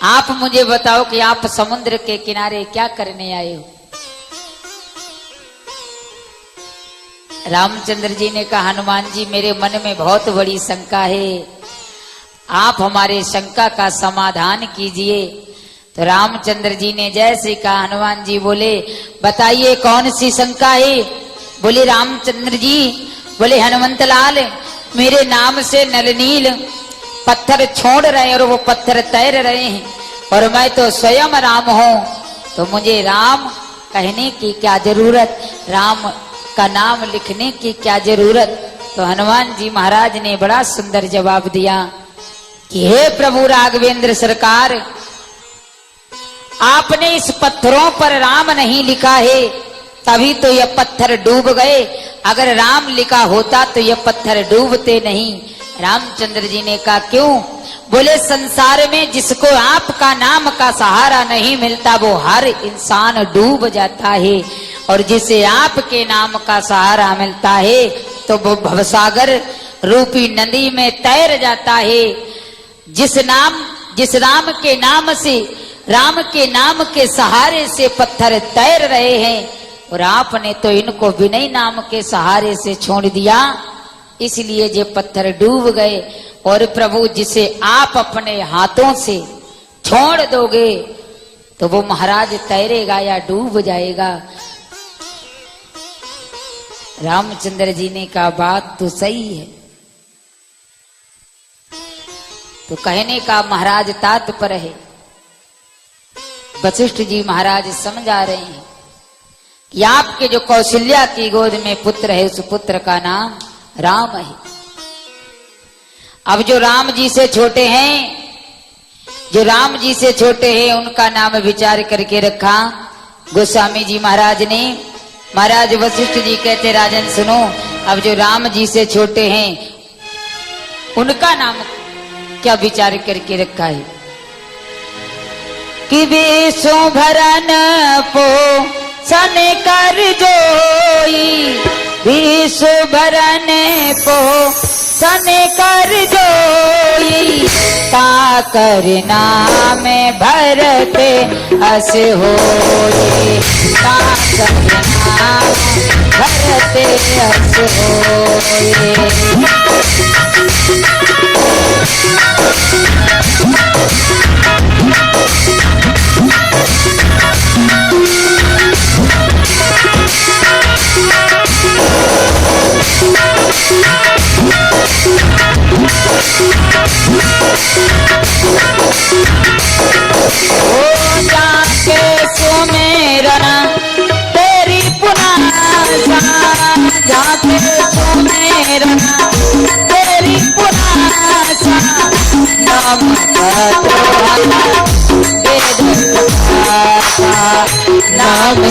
आप मुझे बताओ कि आप समुद्र के किनारे क्या करने आए हो। रामचंद्र जी ने कहा, हनुमान जी मेरे मन में बहुत बड़ी शंका है, आप हमारे शंका का समाधान कीजिए। तो रामचंद्र जी ने जैसे कहा, हनुमान जी बोले, बताइए कौन सी शंका है। बोले रामचंद्र जी, बोले हनुमंत लाल, मेरे नाम से नलनील पत्थर छोड़ रहे और वो पत्थर तैर रहे हैं और मैं तो स्वयं राम हूं, तो मुझे राम कहने की क्या जरूरत, राम का नाम लिखने की क्या जरूरत। तो हनुमान जी महाराज ने बड़ा सुंदर जवाब दिया कि हे प्रभु राघवेंद्र सरकार, आपने इस पत्थरों पर राम नहीं लिखा है, तभी तो यह पत्थर डूब गए। अगर राम लिखा होता तो यह पत्थर डूबते नहीं। रामचंद्र जी ने कहा क्यों। बोले संसार में जिसको आपका नाम का सहारा नहीं मिलता वो हर इंसान डूब जाता है, और जिसे आपके नाम का सहारा मिलता है तो वो भवसागर रूपी नदी में तैर जाता है। जिस राम के नाम से, राम के नाम के सहारे से पत्थर तैर रहे हैं, और आपने तो इनको विनय नाम के सहारे से छोड़ दिया, इसलिए ये पत्थर डूब गए। और प्रभु जिसे आप अपने हाथों से छोड़ दोगे तो वो महाराज तैरेगा या डूब जाएगा। रामचंद्र जी ने कहा बात तो सही है। तो कहने का महाराज तात्पर्य है, वशिष्ठ जी महाराज समझा रहे हैं कि आपके जो कौशल्या की गोद में पुत्र है उस पुत्र का नाम राम है। अब जो राम जी से छोटे हैं, जो राम जी से छोटे हैं उनका नाम विचार करके रखा गोस्वामी जी महाराज ने। महाराज वशिष्ठ जी कहते राजन सुनो, अब जो राम जी से छोटे हैं उनका नाम क्या विचार करके रखा है कि विश्व भरन पोषण कर जोई, विश्व भरन पोषण कर जोई, ताकर नाम भरते अस होई, ताकर नाम भरते अस होई। ओ जाके सुमेरन तेरी पुनासा, जाके सुमेरन तेरी पुनासा, नाम नाम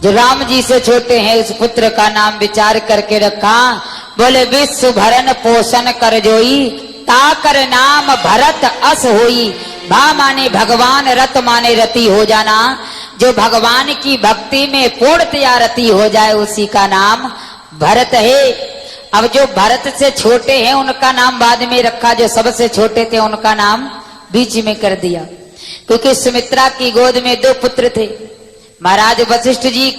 जो राम जी से छोटे हैं उस पुत्र का नाम विचार करके रखा। बोले विश्व भरन पोषण कर जोई, ताकर नाम भरत अस होई। भा माने भगवान, रत माने रति हो जाना। जो भगवान की भक्ति में पूर्णतया रति हो जाए उसी का नाम भरत है। अब जो भरत से छोटे हैं उनका नाम बाद में रखा, जो सबसे छोटे थे उनका नाम बीच में कर दिया, क्योंकि सुमित्रा की गोद में 2 पुत्र थे। महाराज वशिष्ठ जी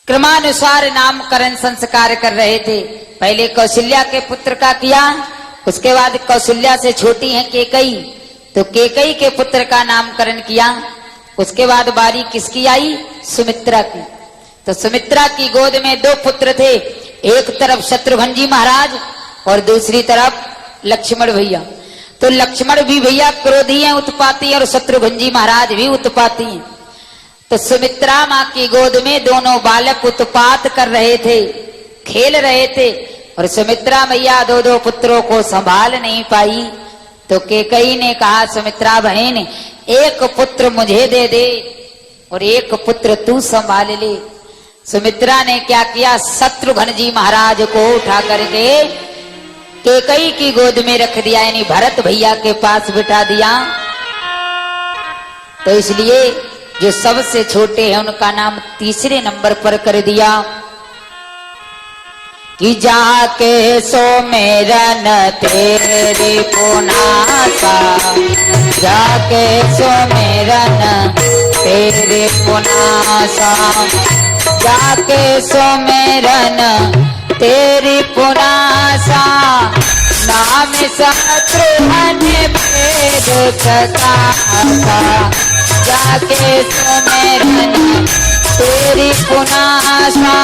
क्रमानुसार नामकरण संस्कार कर रहे थे। पहले कौशल्या के पुत्र का किया, उसके बाद कौशल्या से छोटी है केकई, तो केकई के पुत्र का नामकरण किया। उसके बाद बारी किसकी आई? सुमित्रा की। तो सुमित्रा की गोद में 2 पुत्र थे, एक तरफ शत्रुघ्न जी महाराज और दूसरी तरफ लक्ष्मण भैया। तो लक्ष्मण भी भैया क्रोधी हैं, उत्पाती, और शत्रुघ्न जी महाराज भी उत्पाती हैं। तो सुमित्रा माँ की गोद में दोनों बालक उत्पात कर रहे थे, खेल रहे थे, और सुमित्रा मैया 2 पुत्रों को संभाल नहीं पाई। तो केकई ने कहा सुमित्रा बहन एक पुत्र मुझे दे दे। और एक पुत्र तू संभाल ले। सुमित्रा ने क्या किया, शत्रुघ्न जी महाराज को उठा करके कैकेयी की गोद में रख दिया, यानी भरत भैया के पास बिठा दिया। तो इसलिए जो सबसे छोटे हैं उनका नाम तीसरे नंबर पर कर दिया कि जाके सुमिरन तेरी पुनासा, जाके सुमिरन तेरे पुनासा, जाके सुमिरन तेरी पुनासा, नाम शत्रुघ्न भेद प्रकाशा, जाके सुमिरन तेरी पुनासा,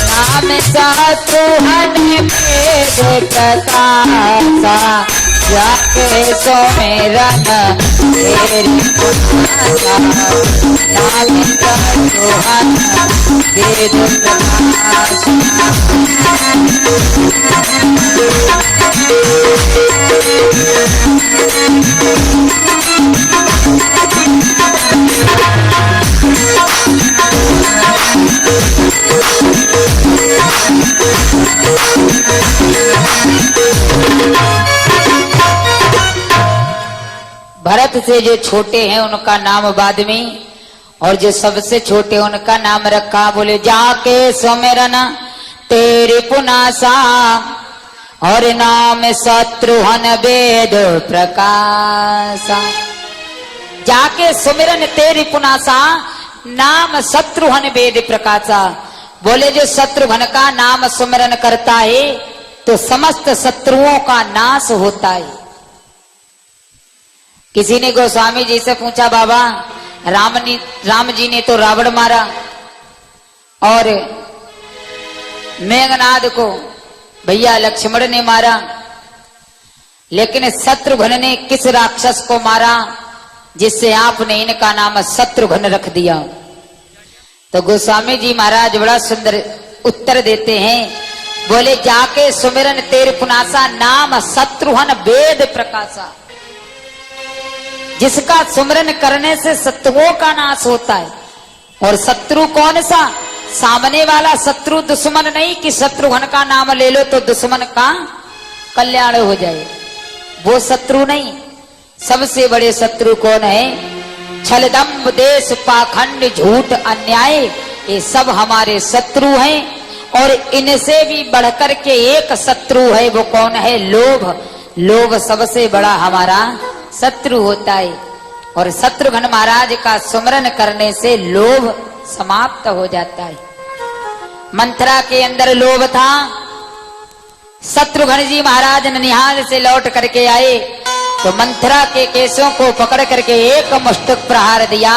नाम शत्रुघ्न भेद प्रकाशा, जाके सुमिरन तेरी पुनासा, नाम शत्रुघ्न भेद प्रकाशा। भरत से जो छोटे हैं उनका नाम बाद में, और जो सबसे छोटे उनका नाम रखा, बोले जाके सुमिरन तेरी पुनासा, और नाम शत्रुघ्न वेद प्रकाशा। जाके सुमिरन तेरी पुनासा, नाम शत्रुघ्न वेद प्रकाशा। बोले जो शत्रुघ्न का नाम सुमिरन करता है तो समस्त शत्रुओं का नाश होता है। किसी ने गोस्वामी जी से पूछा, बाबा राम जी ने तो रावण मारा और मेघनाद को भैया लक्ष्मण ने मारा, लेकिन शत्रुघ्न ने किस राक्षस को मारा जिससे आपने इनका नाम शत्रुघ्न रख दिया? तो गोस्वामी जी महाराज बड़ा सुंदर उत्तर देते हैं, बोले जाके सुमिरन तेरे पुनासा, नाम शत्रुघ्न वेद प्रकाशा। जिसका सुमिरन करने से शत्रुओं का नाश होता है। और शत्रु कौन सा? सामने वाला शत्रु, दुश्मन नहीं कि शत्रुघ्न का नाम ले लो तो दुश्मन का कल्याण हो जाए, वो शत्रु नहीं। सबसे बड़े शत्रु कौन है? छल दंभ देश पाखंड झूठ अन्याय, ये सब हमारे शत्रु हैं। और इनसे भी बढ़कर के एक शत्रु है, वो कौन है? लोभ। लोभ सबसे बड़ा हमारा शत्रु होता है। और शत्रुघ्न महाराज का सुमरन करने से लोभ समाप्त हो जाता है। मंथरा के अंदर लोभ था। शत्रुघ्न जी महाराज ननिहाल से लौट करके आए तो मंथरा के केसों को पकड़ करके एक मुष्टक प्रहार दिया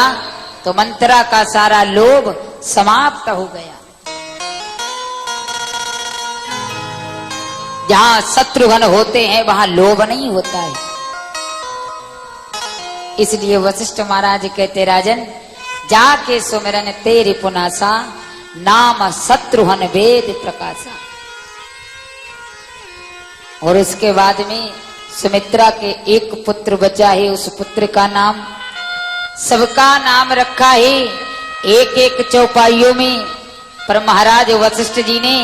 तो मंथरा का सारा लोभ समाप्त हो गया। जहां शत्रुघ्न होते हैं वहां लोभ नहीं होता है। इसलिए वशिष्ठ महाराज कहते, राजन जाके सुमिरन तेरी पुनासा, नाम शत्रुघ्न वेद प्रकाशा। और उसके बाद में सुमित्रा के एक पुत्र बचा है, उस पुत्र का नाम, सबका नाम रखा है एक एक चौपाइयों में। पर महाराज वशिष्ठ जी ने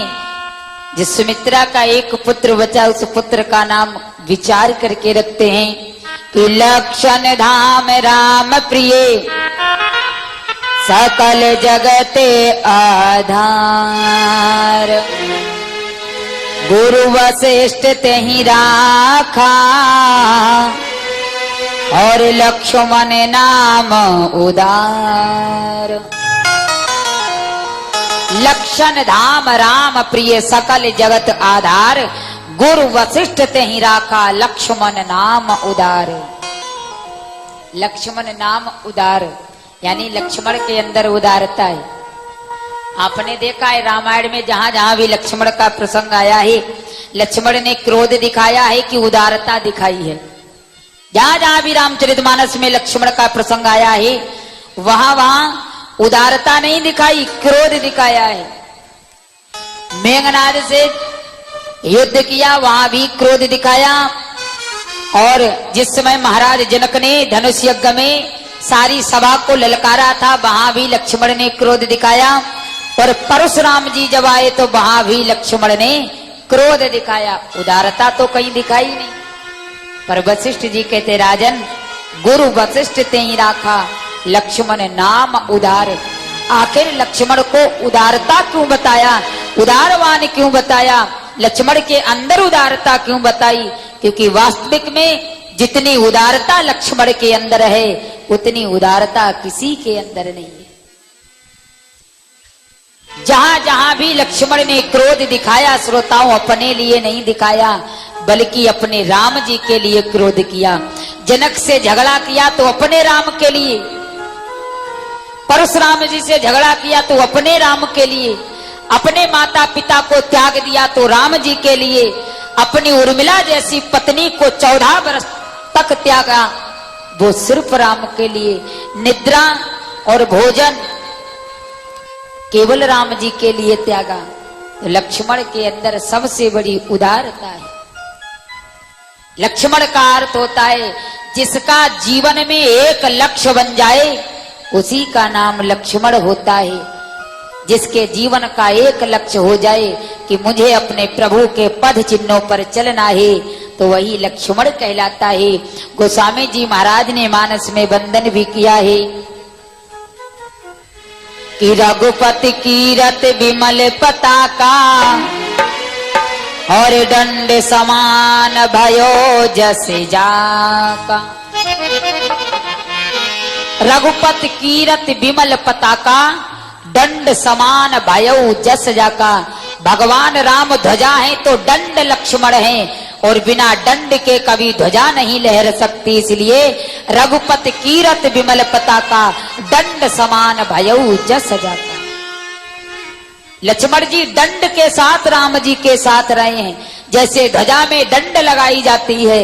जिस सुमित्रा का एक पुत्र बचा उस पुत्र का नाम विचार करके रखते हैं कि लक्षण धाम राम प्रिय, सकल जगते आधार, गुरु वशिष्ठ तेहि राखा, और लक्ष्मण नाम उदार। लक्षण धाम राम प्रिय, सकल जगत आधार, गुरु वशिष्ठ तेहि राखा, लक्ष्मण नाम उदार। लक्ष्मण नाम उदार यानी लक्ष्मण के अंदर उदारता है। आपने देखा है रामायण में जहां जहां भी लक्ष्मण का प्रसंग आया है, लक्ष्मण ने क्रोध दिखाया है कि उदारता दिखाई है। जहां जहां भी रामचरितमानस में लक्ष्मण का प्रसंग आया है वहां वहां उदारता नहीं दिखाई, क्रोध दिखाया है। मेघनाद से युद्ध किया वहां भी क्रोध दिखाया। और जिस समय महाराज जनक ने धनुष यज्ञ में सारी सभा को ललकारा था, वहां भी लक्ष्मण ने क्रोध दिखाया। और परशुराम जी जब आए तो वहां भी लक्ष्मण ने क्रोध दिखाया, उदारता तो कहीं दिखाई नहीं। पर वशिष्ठ जी कहते, राजन गुरु वशिष्ठ ते ही राखा, लक्ष्मण नाम उदार। आखिर लक्ष्मण को उदारता क्यों बताया, उदारवान क्यों बताया, लक्ष्मण के अंदर उदारता क्यों बताई? क्योंकि वास्तविक में जितनी उदारता लक्ष्मण के अंदर है उतनी उदारता किसी के अंदर नहीं है। जहां जहां भी लक्ष्मण ने क्रोध दिखाया, श्रोताओं, अपने लिए नहीं दिखाया बल्कि अपने राम जी के लिए क्रोध किया। जनक से झगड़ा किया तो अपने राम के लिए, परशुराम जी से झगड़ा किया तो अपने राम के लिए, अपने माता पिता को त्याग दिया तो राम जी के लिए, अपनी उर्मिला जैसी पत्नी को 14 वर्ष तक त्यागा वो सिर्फ राम के लिए। निद्रा और भोजन केवल राम जी के लिए त्यागा। तो लक्ष्मण के अंदर सबसे बड़ी उदारता है। लक्ष्मण का अर्थ होता है जिसका जीवन में एक लक्ष्य बन जाए उसी का नाम लक्ष्मण होता है। जिसके जीवन का एक लक्ष्य हो जाए कि मुझे अपने प्रभु के पद चिन्हों पर चलना है तो वही लक्ष्मण कहलाता है। गोस्वामी जी महाराज ने मानस में वंदन भी किया है कि रघुपति कीरत विमल पताका और दंड समान भयो जस जाका। रघुपति कीरत विमल पताका दंड समान भयउ जस जाका। भगवान राम ध्वजा है तो दंड लक्ष्मण है और बिना दंड के कभी ध्वजा नहीं लहर सकती। इसलिए रघुपति कीरत विमल पताका दंड समान भयउ जस जाका। लक्ष्मण जी दंड के साथ राम जी के साथ रहे हैं। जैसे ध्वजा में दंड लगाई जाती है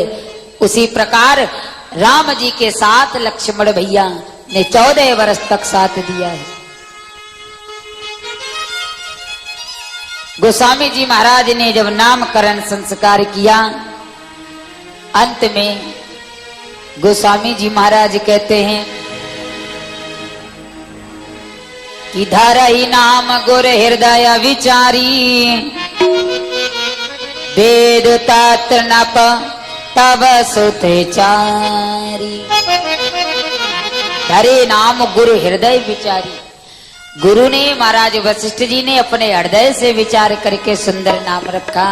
उसी प्रकार राम जी के साथ लक्ष्मण भैया ने 14 वर्ष तक साथ दिया है। गोस्वामी जी महाराज ने जब नामकरण संस्कार किया, अंत में गोस्वामी जी महाराज कहते हैं कि धरई नाम गुर हृदय विचारी वेद तत्र नप तब सुते चारी। धरे नाम गुरु हृदय विचारी। गुरु ने, महाराज वशिष्ठ जी ने अपने हृदय से विचार करके सुंदर नाम रखा।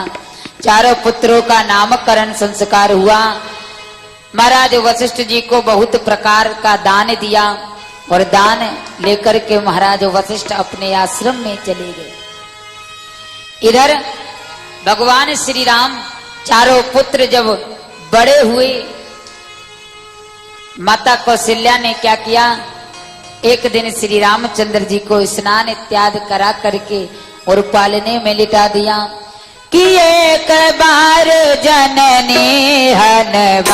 चारों पुत्रों का नामकरण संस्कार हुआ। महाराज वशिष्ठ जी को बहुत प्रकार का दान दिया और दान लेकर के महाराज वशिष्ठ अपने आश्रम में चले गए। इधर भगवान श्री राम चारों पुत्र जब बड़े हुए, माता कौशल्या ने क्या किया, एक दिन श्री रामचंद्र जी को स्नान इत्यादि करा करके और पालने में लिटा दिया कि एक बार जननी हनवाए,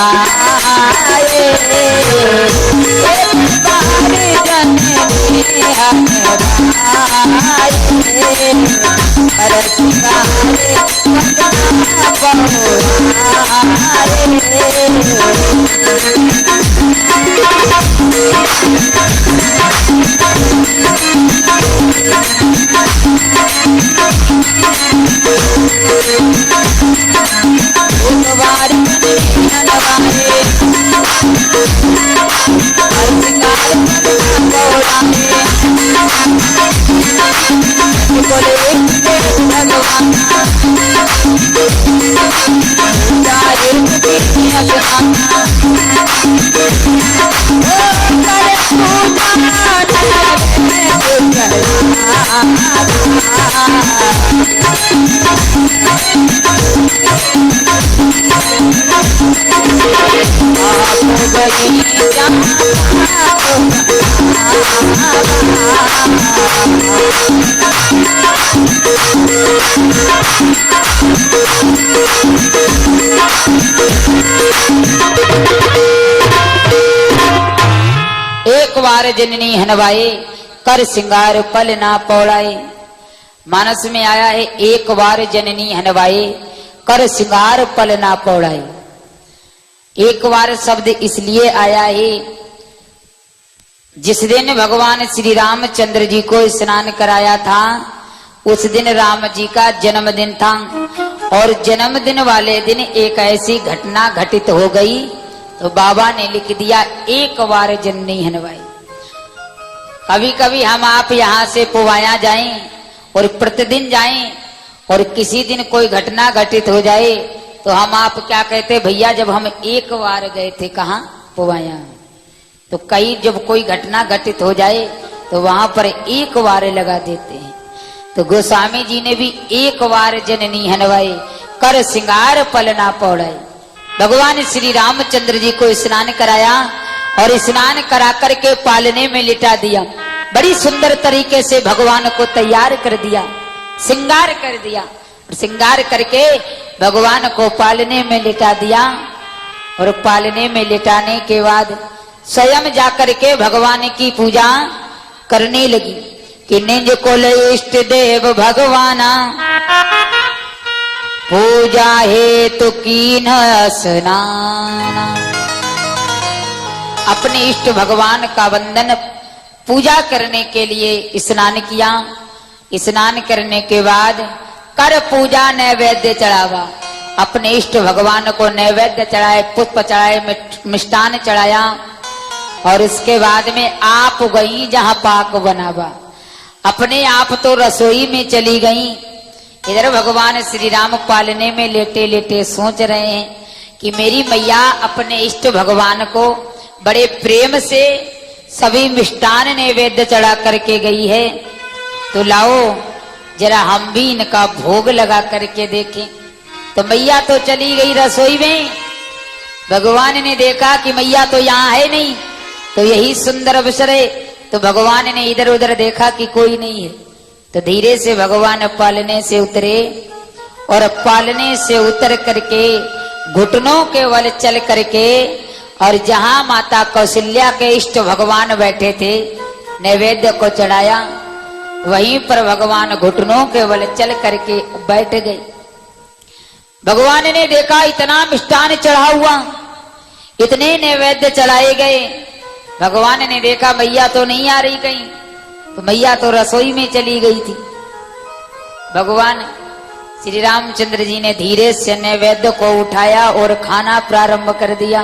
एक बार जननी हनवाए, एक बार जननी हनवाए कर सिंगार पल ना पौड़ाए। मानस में आया है एक बार जननी हनवाए कर सिंगार पल ना पौड़ाए। एक बार शब्द इसलिए आया है जिस दिन भगवान श्री रामचंद्र जी को स्नान कराया था उस दिन राम जी का जन्मदिन था और जन्मदिन वाले दिन एक ऐसी घटना घटित हो गई तो बाबा ने लिख दिया एक बार जननी हनवाई। कभी कभी हम आप यहाँ से पुवाया जाएं और प्रतिदिन जाएं और किसी दिन कोई घटना घटित हो जाए तो हम आप क्या कहते भैया जब हम एक बार गए थे कहाँ पुवाया, तो कई जब कोई घटना घटित हो जाए तो वहां पर एक बार लगा देते हैं। तो गोस्वामी जी ने भी एक बार जननी हनवाई कर सिंगार पलना पौड़ाई। भगवान श्री रामचंद्र जी को स्नान कराया और स्नान करा करके पालने में लिटा दिया। बड़ी सुंदर तरीके से भगवान को तैयार कर दिया, सिंगार कर दिया और सिंगार करके भगवान को पालने में लिटा दिया। और पालने में लिटाने के बाद स्वयं जाकर के भगवान की पूजा करने लगी कि निज कुल इष्ट देव भगवाना पूजा हेतु कीन स्नाना। अपने इष्ट भगवान का वंदन पूजा करने के लिए स्नान किया। स्नान करने के बाद कर पूजा नैवेद्य चढ़ावा। अपने इष्ट भगवान को नैवेद्य चढ़ाए, पुष्प चढ़ाए, मिष्टान चढ़ाया और इसके बाद में आप गई जहां पाक बनावा। अपने आप तो रसोई में चली गई। इधर भगवान श्री राम पालने में लेटे लेटे सोच रहे हैं कि मेरी मैया अपने इष्ट भगवान को बड़े प्रेम से सभी मिष्टान नैवेद्य चढ़ा करके गई है, तो लाओ जरा हम भी इनका भोग लगा करके देखें। तो मैया तो चली गई रसोई में। भगवान ने देखा कि मैया तो यहाँ है नहीं, तो यही सुंदर अवसर है। तो भगवान ने इधर उधर देखा कि कोई नहीं है, तो धीरे से भगवान पालने से उतरे और पालने से उतर करके घुटनों के बल चल करके और जहां माता कौशल्या के इष्ट भगवान बैठे थे नैवेद्य को चढ़ाया, वहीं पर भगवान घुटनों के बल चल करके बैठ गए। भगवान ने देखा इतना मिष्टान चढ़ा हुआ, इतने नैवेद्य चढ़ाए गए। भगवान ने देखा मैया तो नहीं आ रही कहीं, तो मैया तो रसोई में चली गई थी। भगवान श्री रामचंद्र जी ने धीरे से नैवेद्य को उठाया और खाना प्रारंभ कर दिया।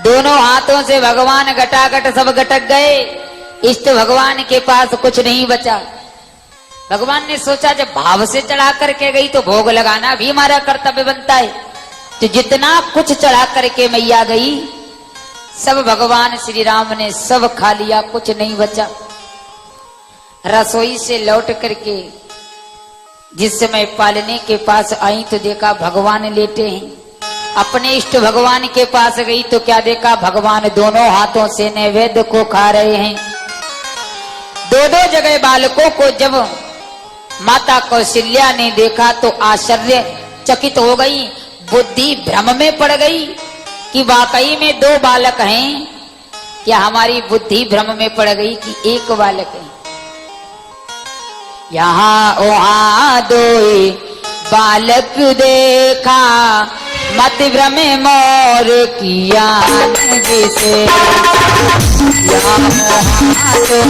दोनों हाथों से भगवान घटाघट सब घटक गए। इष्ट भगवान के पास कुछ नहीं बचा। भगवान ने सोचा जब भाव से चढ़ा करके गई तो भोग लगाना भी हमारा कर्तव्य बनता है। तो जितना कुछ चढ़ा करके मैया गई सब भगवान श्री राम ने सब खा लिया, कुछ नहीं बचा। रसोई से लौट करके जिस समय पालने के पास आई तो देखा भगवान लेटे हैं। अपने इष्ट भगवान के पास गई तो क्या देखा भगवान दोनों हाथों से नैवेद्य को खा रहे हैं। दो दो जगह बालकों को जब माता कौशल्या ने देखा तो आश्चर्य चकित हो गई, बुद्धि भ्रम में पड़ गई कि वाकई में दो बालक हैं। क्या हमारी बुद्धि भ्रम में पड़ गई कि एक बालक है? यहाँ वहाँ दो बालक देखा मत भ्रम मोर किया जिसे। यहाँ वहाँ दो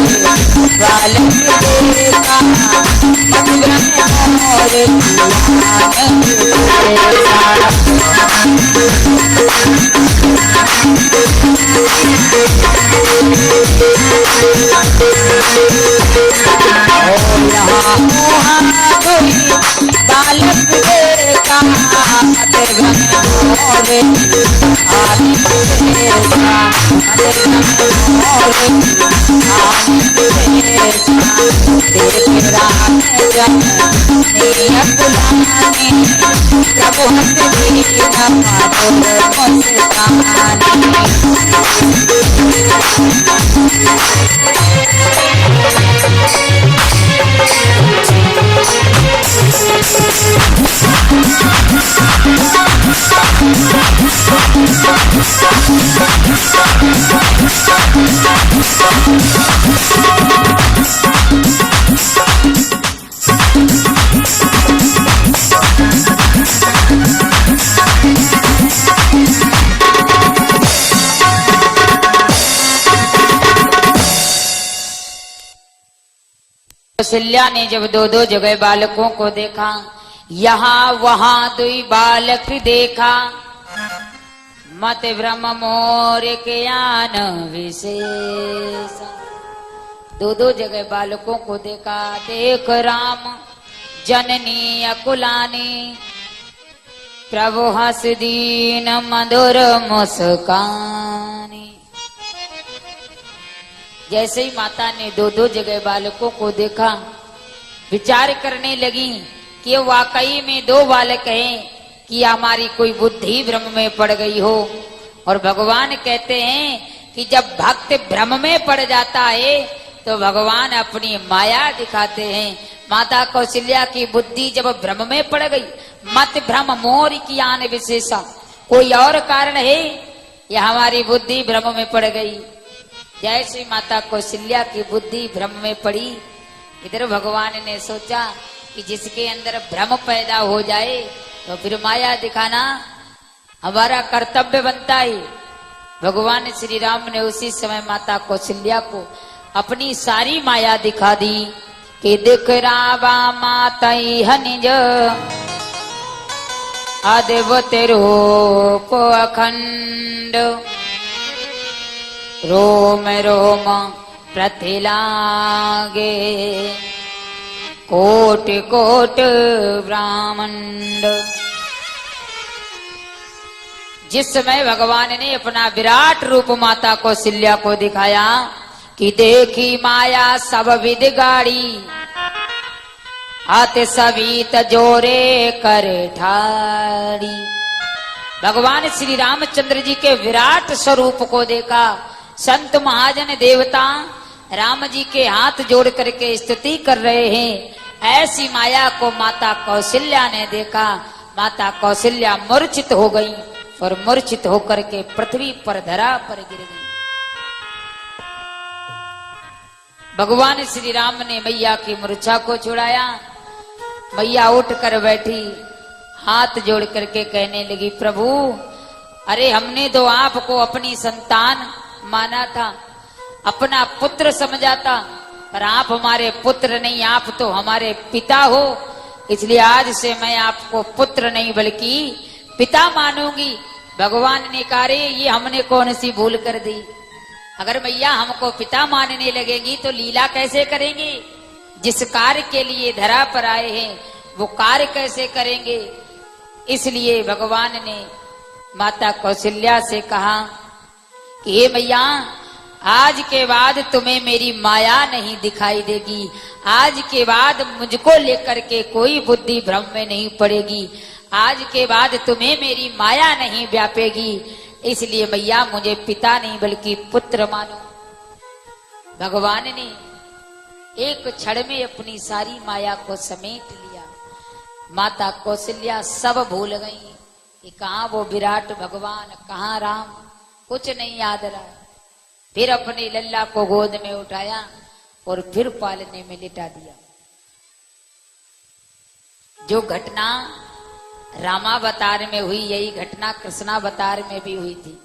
बालक देखा मत भ्रम मोर बालक देखा कौशल्या ने जब दो दो जगह बालकों को देखा, यहाँ वहां दुई बालक देखा, मत भ्रम मोर ज्ञान विशेष। दो दो जगह बालकों को देखा, देख राम जननी अकुलानी, प्रभु हंस दीन मधुर मुस्कानी। जैसे ही माता ने दो दो जगह बालकों को देखा, विचार करने लगी कि वाकई में दो बालक हैं कि हमारी कोई बुद्धि भ्रम में पड़ गई हो। और भगवान कहते हैं कि जब भक्त भ्रम में पड़ जाता है तो भगवान अपनी माया दिखाते हैं। माता कौशल्या की बुद्धि जब भ्रम में पड़ गई, मत भ्रम मोर ज्ञान विशेषा, कोई और कारण है या हमारी बुद्धि भ्रम में पड़ गई। जैसे माता कौशल्या की बुद्धि भ्रम में पड़ी, इधर भगवान ने सोचा कि जिसके अंदर भ्रम पैदा हो जाए तो फिर माया दिखाना हमारा कर्तव्य बनता है। भगवान श्री राम ने उसी समय माता कौशल्या को अपनी सारी माया दिखा दी कि दिख रावा माता निज अद्भुत रूप अखंड, रोम रोम प्रतिलागे कोट कोट ब्राह्मंड। जिस समय भगवान ने अपना विराट रूप माता कौशल्या को दिखाया कि देखी माया सब विध गाड़ी, हाथ सभी तजोरे कर ठाड़ी। भगवान श्री रामचंद्र जी के विराट स्वरूप को देखा। संत महाजन देवता राम जी के हाथ जोड़ करके स्तुति कर रहे हैं। ऐसी माया को माता कौशल्या ने देखा। माता कौशल्या मूर्छित हो गई और मूर्छित होकर के पृथ्वी पर धरा पर गिर गई। भगवान श्री राम ने मैया की मूर्छा को छुड़ाया। मैया उठ कर बैठी, हाथ जोड़ करके कहने लगी, प्रभु अरे हमने तो आपको अपनी संतान माना था, अपना पुत्र समझा था, पर आप हमारे पुत्र नहीं, आप तो हमारे पिता हो। इसलिए आज से मैं आपको पुत्र नहीं बल्कि पिता मानूंगी। भगवान ने कहा, ये हमने कौन सी भूल कर दी। अगर मैया हमको पिता मानने लगेंगी तो लीला कैसे करेंगे। जिस कार्य के लिए धरा पर आए हैं वो कार्य कैसे करेंगे। इसलिए भगवान ने माता कौशल्या से कहा कि हे मैया, आज के बाद तुम्हें मेरी माया नहीं दिखाई देगी। आज के बाद मुझको लेकर के कोई बुद्धि भ्रम में नहीं पड़ेगी। आज के बाद तुम्हें मेरी माया नहीं व्यापेगी। इसलिए मैया मुझे पिता नहीं बल्कि पुत्र मानो। भगवान ने एक क्षण में अपनी सारी माया को समेट लिया। माता कौशल्या सब भूल गई कि कहाँ वो विराट भगवान, कहाँ राम, कुछ नहीं याद रहा। फिर अपने लल्ला को गोद में उठाया और फिर पालने में लिटा दिया। जो घटना रामावतार में हुई, यही घटना कृष्णावतार में भी हुई थी।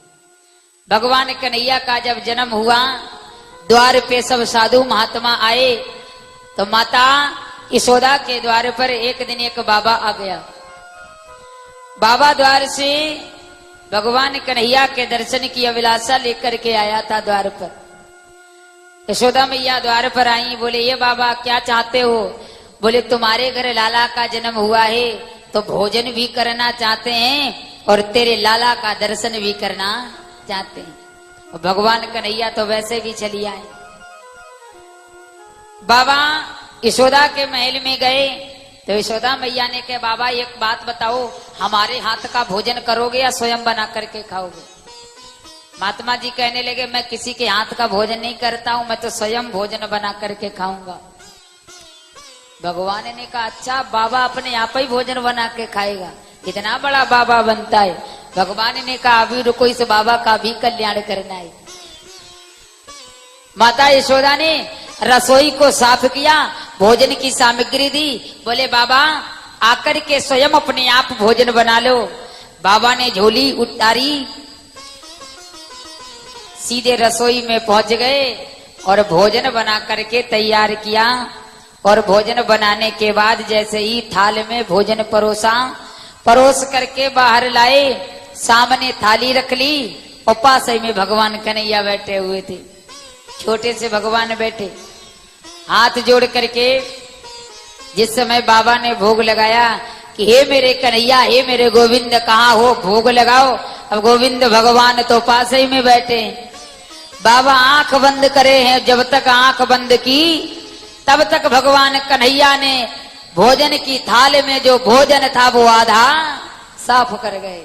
भगवान कन्हैया का जब जन्म हुआ, द्वार पे सब साधु महात्मा आए तो माता यशोदा के द्वार पर एक दिन एक बाबा आ गया। बाबा द्वार से भगवान कन्हैया के दर्शन की अभिलाषा लेकर के आया था द्वार पर। यशोदा मैया द्वार पर आई, बोले ये बाबा क्या चाहते हो। बोले तुम्हारे घर लाला का जन्म हुआ है तो भोजन भी करना चाहते हैं और तेरे लाला का दर्शन भी करना चाहते हैं। और भगवान कन्हैया तो वैसे भी चली आए। बाबा यशोदा के महल में गए तो यशोदा मैया ने कहा, बाबा एक बात बताओ, हमारे हाथ का भोजन करोगे या स्वयं बना करके खाओगे। महात्मा जी कहने लगे, मैं किसी के हाथ का भोजन नहीं करता हूं, मैं तो स्वयं भोजन बना करके खाऊंगा। भगवान ने कहा, अच्छा बाबा अपने आप ही भोजन बना के खाएगा, इतना बड़ा बाबा बनता है। भगवान ने कहा, अभी रुको, इस बाबा का भी कल्याण करना है। माता यशोदा ने रसोई को साफ किया, भोजन की सामग्री दी। बोले बाबा आकर के स्वयं अपने आप भोजन बना लो। बाबा ने झोली उतारी, सीधे रसोई में पहुंच गए और भोजन बना करके तैयार किया और भोजन बनाने के बाद जैसे ही थाल में भोजन परोस करके बाहर लाए, सामने थाली रख ली और पास ही में भगवान कन्हैया बैठे हुए थे। छोटे से भगवान बैठे, हाथ जोड़ करके जिस समय बाबा ने भोग लगाया कि हे मेरे कन्हैया, हे मेरे गोविंद, कहाँ हो, भोग लगाओ। अब गोविंद भगवान तो पास ही में बैठे। बाबा आंख बंद करे हैं, जब तक आंख बंद की तब तक भगवान कन्हैया ने भोजन की थाल में जो भोजन था वो आधा साफ कर गए।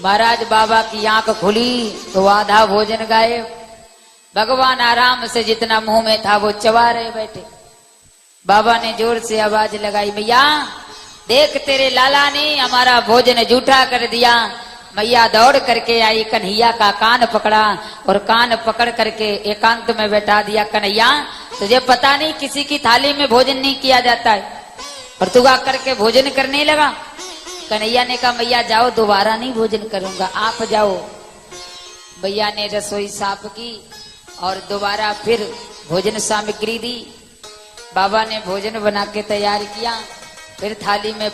महाराज बाबा की आंख खुली तो आधा भोजन गायब। भगवान आराम से जितना मुंह में था वो चबा रहे बैठे। बाबा ने जोर से आवाज लगाई, मैया देख तेरे लाला ने हमारा भोजन जूठा कर दिया। मैया दौड़ करके आई, कन्हैया का कान पकड़ा और कान पकड़ करके एकांत में बैठा दिया। कन्हैया तुझे पता नहीं किसी की थाली में भोजन नहीं किया जाता है और तू आकर के भोजन करने लगा। कन्हैया ने कहा मैया जाओ, दोबारा नहीं भोजन करूंगा, आप जाओ। भैया ने रसोई साफ की और दोबारा फिर भोजन सामग्री दी। बाबा ने भोजन बना के तैयार किया, फिर थाली में